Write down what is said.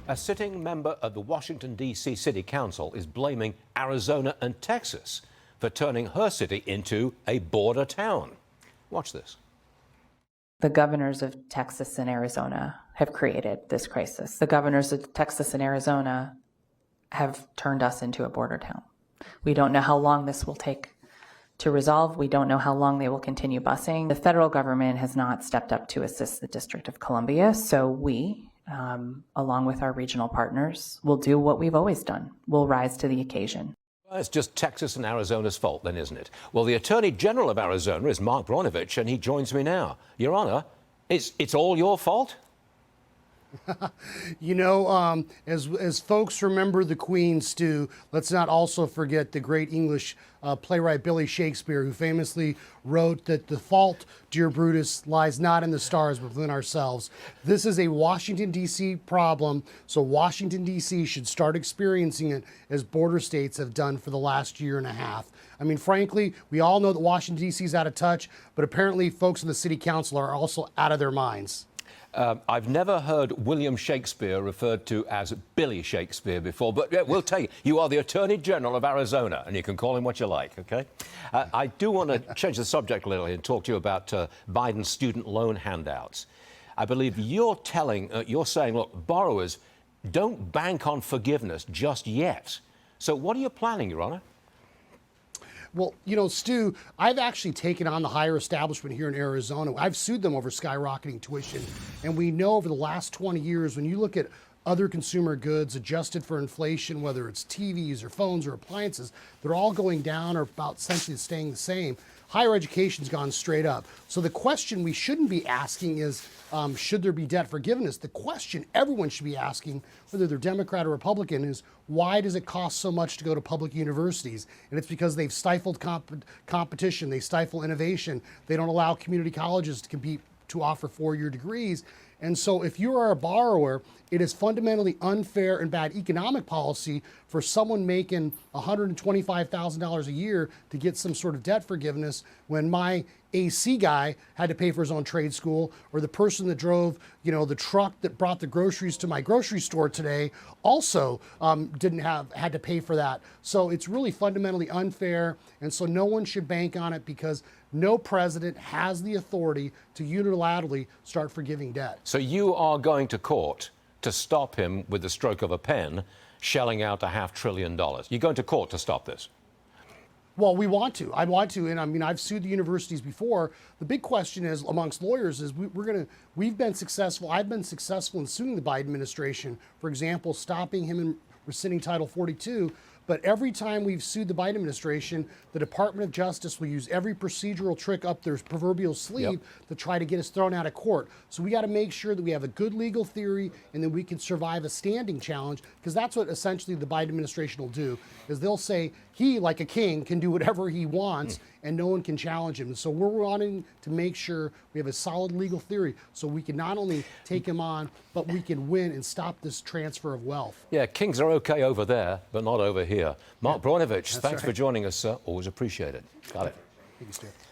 A sitting member of the Washington, D.C. City Council is blaming Arizona and Texas for turning her city into a border town. Watch this. The governors of Texas and Arizona have created this crisis. The governors of Texas and Arizona have turned us into a border town. We don't know how long this will take to resolve. We don't know how long they will continue busing. The federal government has not stepped up to assist the District of Columbia, so we, along with our regional partners, will do what we've always done. We'll rise to the occasion. Well, it's just Texas and Arizona's fault then, isn't it? Well, the Attorney General of Arizona is Mark Brnovich, and he joins me now. Your Honor, it's all your fault? You know, as folks remember the Queen, Stu, let's not also forget the great English playwright Billy Shakespeare, who famously wrote that the fault, dear Brutus, lies not in the stars but within ourselves. This is a Washington, D.C. problem, so Washington, D.C. should start experiencing it as border states have done for the last year and a half. I mean, frankly, we all know that Washington, D.C. is out of touch, but apparently folks in the city council are also out of their minds. I've never heard William Shakespeare referred to as Billy Shakespeare before, but we'll tell you, you are the Attorney General of Arizona, and you can call him what you like, okay? I do want to change the subject a little and talk to you about Biden's student loan handouts. I believe you're saying, look, borrowers, don't bank on forgiveness just yet. So what are you planning, Your Honor? Well, you know, Stu, I've actually taken on the higher establishment here in Arizona. I've sued them over skyrocketing tuition. And we know over the last 20 years, when you look at other consumer goods adjusted for inflation, whether it's TVs or phones or appliances, they're all going down or about essentially staying the same. Higher education's gone straight up. So the question we shouldn't be asking is, should there be debt forgiveness? The question everyone should be asking, whether they're Democrat or Republican, is why does it cost so much to go to public universities? And it's because they've stifled competition, they stifle innovation, they don't allow community colleges to compete to offer four-year degrees. And so if you are a borrower, it is fundamentally unfair and bad economic policy for someone making $125,000 a year to get some sort of debt forgiveness when my AC guy had to pay for his own trade school, or the person that drove, you know, the truck that brought the groceries to my grocery store today also had to pay for that. So it's really fundamentally unfair, and so no one should bank on it because no president has the authority to unilaterally start forgiving debt. So you are going to court to stop him with the stroke of a pen shelling out $500 billion. You're going to court to stop this? Well, we want to. I want to, and I mean, I've sued the universities before. The big question is, amongst lawyers, is we've been successful. I've been successful in suing the Biden administration. For example, stopping him in rescinding Title 42. But every time we've sued the Biden administration, the Department of Justice will use every procedural trick up their proverbial sleeve to try to get us thrown out of court. So we got to make sure that we have a good legal theory and then we can survive a standing challenge, because that's what essentially the Biden administration will do, is they'll say he, like a king, can do whatever he wants and no one can challenge him. And so we're wanting to make sure we have a solid legal theory so we can not only take him on, but we can win and stop this transfer of wealth. Yeah, kings are okay over there, but not over here. Mark Brnovich, thanks right. for joining us, sir. Always appreciate it. Got it. Thank you, Steve.